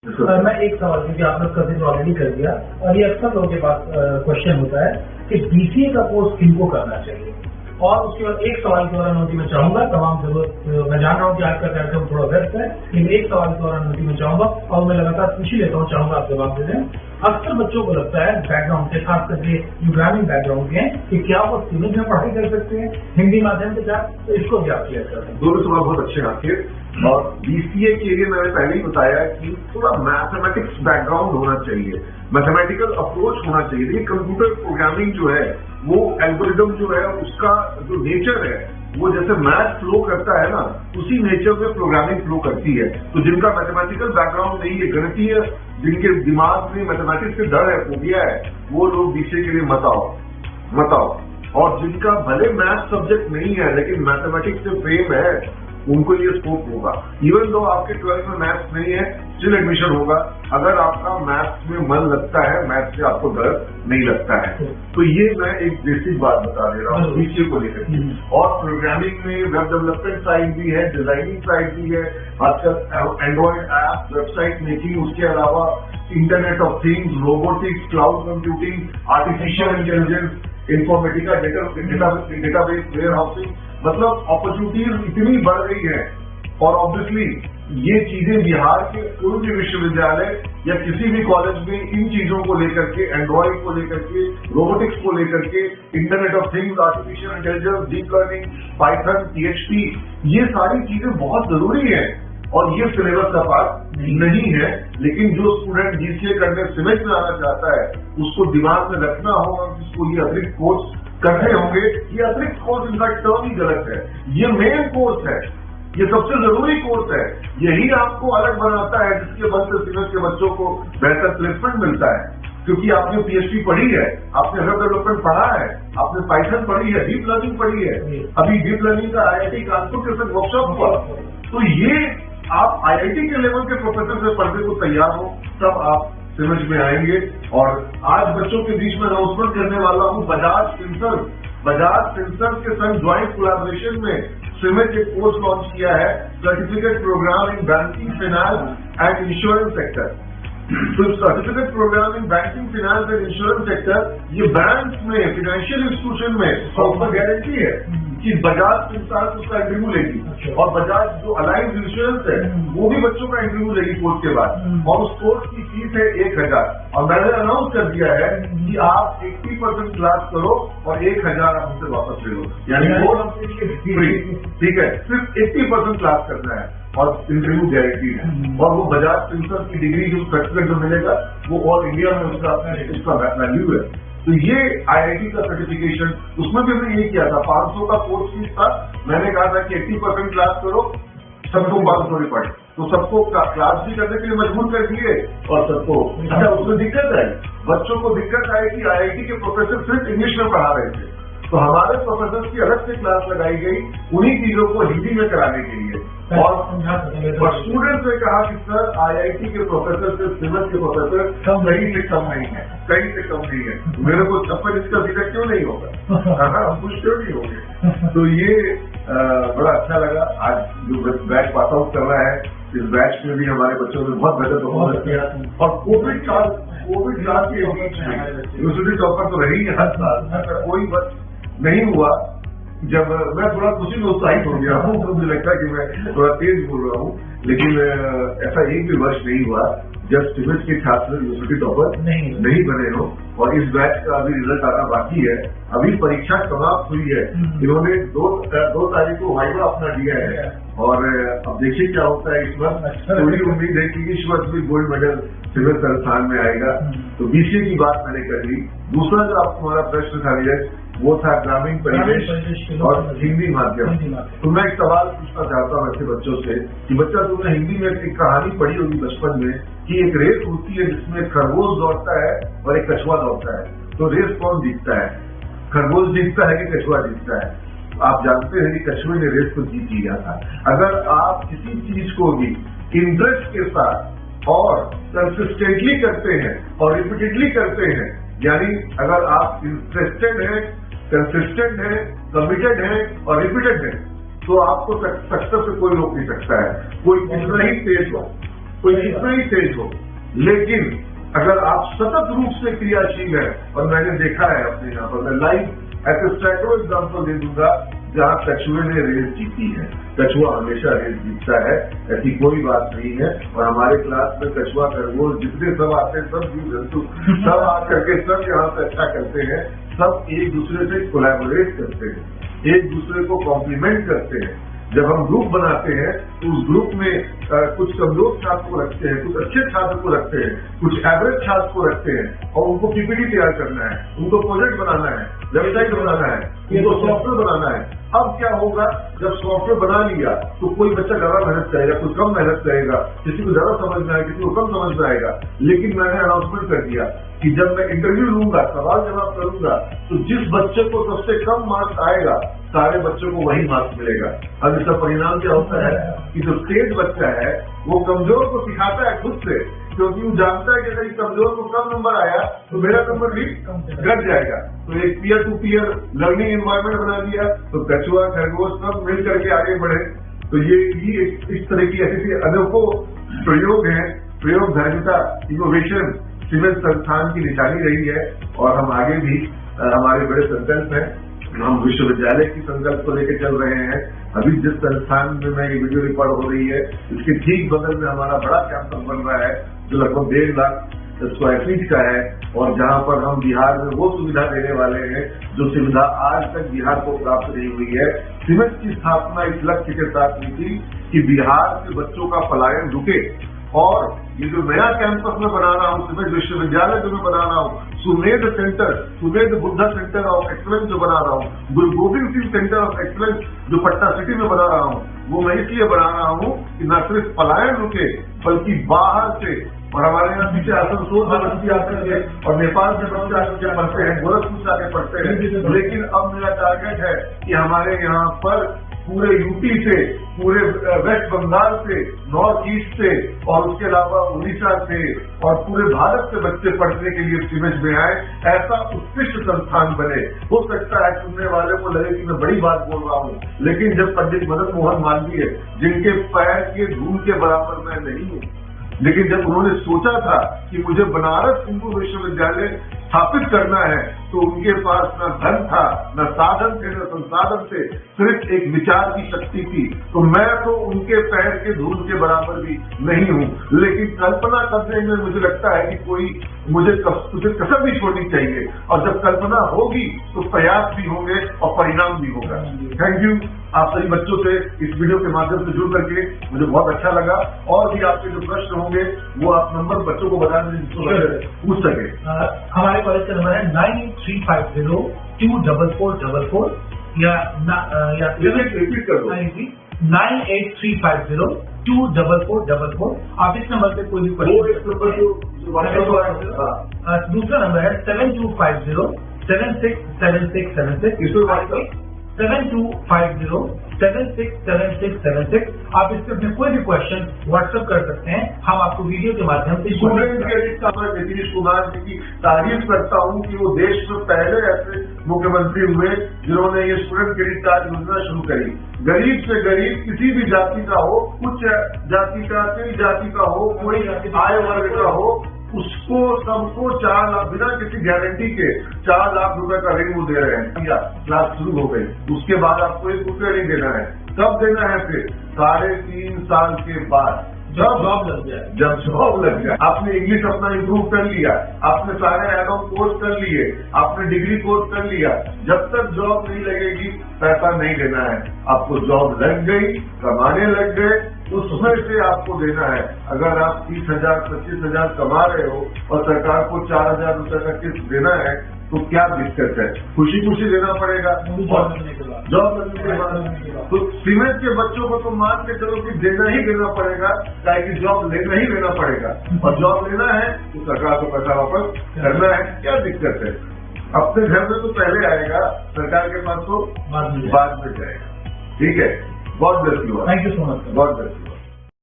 मैं एक सवाल, क्योंकि आपने उसका जिक्र ऑलरेडी कर दिया और ये अक्सर लोगों के पास क्वेश्चन होता है कि बीसीए का कोर्स किनको करना चाहिए। और उसके बाद एक सवाल के दौरान मैं चाहूंगा, तमाम जरूरत मैं जान रहा हूँ कि आज का कार्यक्रम थोड़ा व्यस्त है, लेकिन एक सवाल के दौरान मैं चाहूंगा और मैं लगातार पूछ ही लेता हूँ, चाहूंगा आप जवाब दे दें। अक्सर बच्चों को लगता है बैकग्राउंड से, खास करके जो ग्रामीण बैकग्राउंड के हैं, कि क्या वो सिविल में पढ़ाई कर सकते हैं हिंदी माध्यम के साथ, तो इसको भी आप क्लियर कर दें। दोनों सवाल बहुत अच्छे हैं आपके। और बीसीए के लिए मैंने पहले ही बताया कि थोड़ा मैथमेटिक्स बैकग्राउंड होना चाहिए, मैथमेटिकल अप्रोच होना चाहिए। ये कंप्यूटर प्रोग्रामिंग जो है वो एल्गोरिदम जो है उसका जो नेचर है वो जैसे मैथ फ्लो करता है ना, उसी नेचर में प्रोग्रामिंग फ्लो करती है। तो जिनका मैथमेटिकल बैकग्राउंड नहीं है, गणितीय जिनके दिमाग में मैथमेटिक्स से डर है, फोबिया है, वो लोग बीसीए के लिए मत आओ। और जिनका भले मैथ सब्जेक्ट नहीं है लेकिन मैथमेटिक्स से प्रेम है, उनको ये स्कोप होगा। इवन दो आपके 12th में मैथ्स नहीं है, स्टिल एडमिशन होगा अगर आपका मैथ्स में मन लगता है, मैथ्स से आपको डर नहीं लगता है। तो ये मैं एक बेसिक बात बता दे रहा हूँ बीसीए को लेकर। और प्रोग्रामिंग में वेब डेवलपमेंट साइड भी है, डिजाइनिंग साइड भी है, आजकल एंड्रॉइड ऐप, वेबसाइट मेकिंग, उसके अलावा internet of things, robotics, cloud computing, artificial intelligence, informatica, database, warehousing, मतलब अपॉर्चुनिटीज इतनी बढ़ गई है। और ऑब्वियसली ये चीजें बिहार के कोई भी विश्वविद्यालय या किसी भी कॉलेज में इन चीजों को लेकर के, एंड्रॉइड को लेकर के, रोबोटिक्स को लेकर के, internet of things, artificial intelligence, deep learning, Python, PHP, ये सारी चीजें बहुत जरूरी है। और ये सिलेबस का पार्ट नहीं है, लेकिन जो स्टूडेंट बीसीए करने सिविल में आना चाहता है उसको दिमाग में रखना होगा, उसको ये अतिरिक्त कोर्स करने होंगे। ये अतिरिक्त कोर्स इनका टर्म ही गलत है, ये मेन कोर्स है, ये सबसे जरूरी कोर्स है। यही आपको अलग बनाता है, जिसके बल से सिविल के बच्चों को बेहतर प्लेसमेंट मिलता है। क्योंकि आपने पीएचडी पढ़ी है, आपने वेब डेवलपमेंट पढ़ा है, आपने पाइथन पढ़ी है, डीप लर्निंग पढ़ी है, अभी डीप लर्निंग का आईआईटी कानपुर के साथ वर्कशॉप हुआ। तो ये आप आईआईटी के लेवल के प्रोफेसर से पढ़ने को तैयार हो, तब आप समझ में आएंगे। और आज बच्चों के बीच में अनाउंसमेंट करने वाला हूं, बजाज फिंसर्व के संग ज्वाइंट कोलैबोरेशन में सिमेट एक कोर्स लॉन्च किया है, certificate program in banking, finance and insurance sector. तो certificate program in banking, finance and insurance sector, ये बैंक में, फाइनेंशियल इंस्टीट्यूशन में उसमें गारंटी है कि बजाज फिंसर्व उसका इंटरव्यू लेगी। और बजाज जो अलाइंस इंश्योरेंस है वो भी बच्चों का इंटरव्यू लेगी कोर्स के बाद, और उस कोर्स की फीस है 1000। और मैंने अनाउंस कर दिया है कि आप 80% क्लास करो और 1000 आप हमसे वापस ले लो, यानी फ्री। ठीक है, सिर्फ 80% क्लास करना है और इंटरव्यू गारंटी है। और वो बजाज फिंसर्व की डिग्री जो सर्टिफिकेट जो मिलेगा वो ऑल इंडिया में उसका वैल्यू है। तो ये आईआईटी का सर्टिफिकेशन, उसमें भी हमने ये किया था, 500 का कोर्स फीस था। मैंने कहा था कि 80% क्लास करो, सबको 500 में पढ़े, तो सबको क्लास भी करने के लिए मजबूर कर दिए। और सबको अच्छा उसमें दिक्कत आई, बच्चों को दिक्कत आई कि आईआईटी के प्रोफेसर सिर्फ इंग्लिश में पढ़ा रहे थे, तो हमारे प्रोफेसर की अलग से क्लास लगाई गई उन्हीं चीजों को हिंदी में कराने के लिए। और स्टूडेंट्स ने कहा कि सर आईआईटी के प्रोफेसर से सिविल के प्रोफेसर कहीं से कम नहीं है, कहीं से कम नहीं है। मेरे को 56 इसका सीधा क्यों नहीं होगा, हम कुछ क्यों नहीं होंगे। तो ये बड़ा अच्छा लगा। आज जो बैच पास आउट कर रहा है, इस बैच में भी हमारे बच्चों ने बहुत बेहतर परफॉर्मेंस किया। और कोविड काल के बीच में यूनिवर्सिटी टॉपर तो रही है हर साल, कोई बच नहीं हुआ। जब मैं थोड़ा खुशी में उत्साहित हो गया हूँ, तो मुझे लगता है कि मैं थोड़ा तेज बोल रहा हूँ, लेकिन ऐसा एक भी वर्ष नहीं हुआ जब सिविल के छात्र यूनिवर्सिटी टॉपर नहीं बने हो। और इस बैच का अभी रिजल्ट आना बाकी है, अभी परीक्षा समाप्त हुई है। इन्होंने 2 तारीख को वाइवा अपना दिया है, और अब देखिए क्या होता है इस वर्ष। पूरी उम्मीद है कि इस वर्ष भी गोल्ड मेडल सिविल संस्थान में आएगा। तो बीसीए की बात मैंने कर ली। दूसरा जो आपको हमारा प्रश्न था वो था ग्रामीण परिवेश और हिंदी माध्यम। तो मैं एक सवाल पूछना चाहता हूँ ऐसे बच्चों से कि बच्चा, तुमने हिंदी में एक कहानी पढ़ी होगी बचपन में कि एक रेस होती है जिसमें एक खरगोश दौड़ता है और एक कछुआ दौड़ता है, तो रेस कौन जीतता है, खरगोश जीतता है कि कछुआ जीतता है? आप जानते हैं कि कछुए ने रेस को जीत लिया था। अगर आप किसी चीज को भी इंटरेस्ट के साथ और कंसिस्टेंटली करते हैं और रिपीटेडली करते हैं, यानी अगर आप इंटरेस्टेड हैं, कंसिस्टेंट है, कमिटेड है और रिपीटेड है, तो आपको सक्सेस से कोई रोक नहीं सकता है, कोई कितना ही तेज हो। कोई कितना ही तेज हो, लेकिन अगर आप सतत रूप से क्रियाशील है, और मैंने देखा है अपने यहाँ पर, मैं लाइव ऐसे सैकड़ों एग्जाम्पल दे दूंगा जहाँ कछुए ने रेस जीती है। कछुआ हमेशा रेस जीतता है, ऐसी कोई बात नहीं है। और हमारे क्लास में कछुआ खरगोश जितने सब आते हैं, सब जीव जंतु सब आकर के सब यहाँ पे अच्छा करते हैं, सब एक दूसरे से कोलैबोरेट करते हैं, एक दूसरे को कॉम्प्लीमेंट करते हैं। जब हम ग्रुप बनाते हैं तो उस ग्रुप में कुछ कमजोर छात्र को रखते हैं, कुछ अच्छे छात्र को रखते हैं, कुछ एवरेज छात्र को रखते हैं, और उनको पीपीटी तैयार करना है, उनको प्रोजेक्ट बनाना है, वेबसाइट बनाना है, उनको सॉफ्टवेयर बनाना है। अब क्या होगा, जब सॉफ्टवेयर बना लिया तो कोई बच्चा ज्यादा मेहनत करेगा, कोई कम मेहनत करेगा, किसी को ज्यादा समझ में आएगा, किसी को कम समझ में आएगा। लेकिन मैंने अनाउंसमेंट कर दिया कि जब मैं इंटरव्यू लूंगा, सवाल जवाब करूंगा, तो जिस बच्चे को सबसे कम मार्क्स आएगा, सारे बच्चों को वही मार्क्स मिलेगा। अब इसका परिणाम क्या होता है कि जो तेज बच्चा है वो कमजोर को सिखाता है खुद से, क्योंकि वो जानता है कि अगर कमजोर को कम नंबर आया तो मेरा नंबर भी घट जाएगा। तो एक peer to peer learning environment बना दिया, तो कछुआ खरगोश सब मिल करके आगे बढ़े। तो ये इस तरह की ऐसी अनोखो प्रयोग है, प्रयोग धर्मिता, इनोवेशन सीमेंस संस्थान की निशानी रही है। और हम आगे भी हमारे बड़े संकल्प हैं, हम विश्वविद्यालय की संकल्प को लेकर चल रहे हैं। अभी जिस संस्थान में मैं ये वीडियो रिकॉर्ड हो रही है, इसके ठीक बगल में हमारा बड़ा कैंपस बन रहा है, जो लगभग 1.5 लाख स्क्वायर फीट का है, और जहां पर हम बिहार में वो सुविधा देने वाले हैं जो सुविधा आज तक बिहार को प्राप्त नहीं हुई है। सीमेंस की स्थापना इस लक्ष्य के साथ हुई थी कि बिहार के बच्चों का पलायन रुके। और ये जो नया कैंपस में बना रहा हूँ, सीमेंस विश्वविद्यालय जो मैं बना रहा हूँ, Sumedh centre, Sumedh Buddha centre of excellence जो बना रहा हूँ, गुरु Govind Singh centre of excellence जो पटना सिटी में बना रहा हूँ, वो मैं इसलिए बना रहा हूँ कि न सिर्फ पलायन रुके बल्कि बाहर से, और हमारे यहाँ पीछे आसनसोल में बच्चे आते हैं और नेपाल से बच्चे आकर पढ़ते हैं, गोरखपुर से आके पढ़ते हैं। लेकिन अब मेरा टारगेट है कि हमारे यहाँ पर पूरे यूपी से, पूरे वेस्ट बंगाल से, नॉर्थ ईस्ट से, और उसके अलावा उड़ीसा से, और पूरे भारत से बच्चे पढ़ने के लिए सीमेंस में आए। ऐसा उत्कृष्ट संस्थान बने। हो सकता है सुनने वाले को लगे कि मैं बड़ी बात बोल रहा हूँ, लेकिन जब पंडित मदन मोहन मालवीय, जिनके पैर के धूल के बराबर मैं नहीं हूँ, लेकिन जब उन्होंने सोचा था कि मुझे बनारस हिंदू विश्वविद्यालय स्थापित करना है, तो उनके पास न धन था, न साधन थे, न संसाधन थे, सिर्फ एक विचार की शक्ति थी। तो मैं तो उनके पैर के धूल के बराबर भी नहीं हूँ, लेकिन कल्पना करने में मुझे लगता है कि कोई मुझे कसर भी छोड़नी चाहिए। और जब कल्पना होगी तो प्रयास भी होंगे और परिणाम भी होगा। Thank you. आप सभी बच्चों से इस वीडियो के माध्यम से जुड़ करके मुझे बहुत अच्छा लगा। और भी आपके जो प्रश्न होंगे वो आप नंबर बच्चों को बता दें जिसको पूछ सके। हमारे कॉलेज का नंबर है 9350244444 या रिपीट कर दो 98350244444। आप इस नंबर पे कोई भी दूसरा नंबर है 7250767676 7250767676। आप इससे अपने कोई भी क्वेश्चन व्हाट्सएप कर सकते हैं, हम आपको वीडियो के माध्यम से। स्टूडेंट क्रेडिट का मैं नीतीश कुमार जी की तारीफ करता हूँ कि वो देश में पहले ऐसे मुख्यमंत्री हुए जिन्होंने ये स्टूडेंट क्रेडिट कार्ड योजना शुरू करी। गरीब से गरीब, किसी भी जाति का हो, उच्च जाति का, कई जाति का हो, कोई आय वर्ग का हो, उसको सबको 4 लाख बिना किसी गारंटी के 4 लाख रुपए का ऋण वो दे रहे हैं। क्लास शुरू हो गई, उसके बाद आपको 1 रुपया नहीं देना है। कब देना है? फिर 3.5 साल के बाद, जब जॉब लग जाए। जब जॉब लग जाए, आपने इंग्लिश अपना इम्प्रूव कर लिया, आपने सारे एड ऑन कोर्स कर लिए, आपने डिग्री कोर्स कर लिया, जब तक जॉब नहीं लगेगी पैसा नहीं देना है। आपको जॉब लग गई, कमाने लग गए, उसमें से आपको देना है। अगर आप 30,000 25,000 कमा रहे हो और सरकार को 4,000 रुपए का किस्त देना है, तो क्या दिक्कत है? खुशी खुशी देना पड़ेगा। जॉब लगने के बाद तो सीमेंस के बच्चों को तो मान के चलो कि देना ही देना पड़ेगा, चाहे कि जॉब लेना ही लेना पड़ेगा। और जॉब लेना है तो सरकार को पैसा वापस करना है। क्या दिक्कत है? अपने घर में तो पहले आएगा, सरकार के पास तो बाद में जाएगा। ठीक है। God bless you. Thank you so much. God bless you.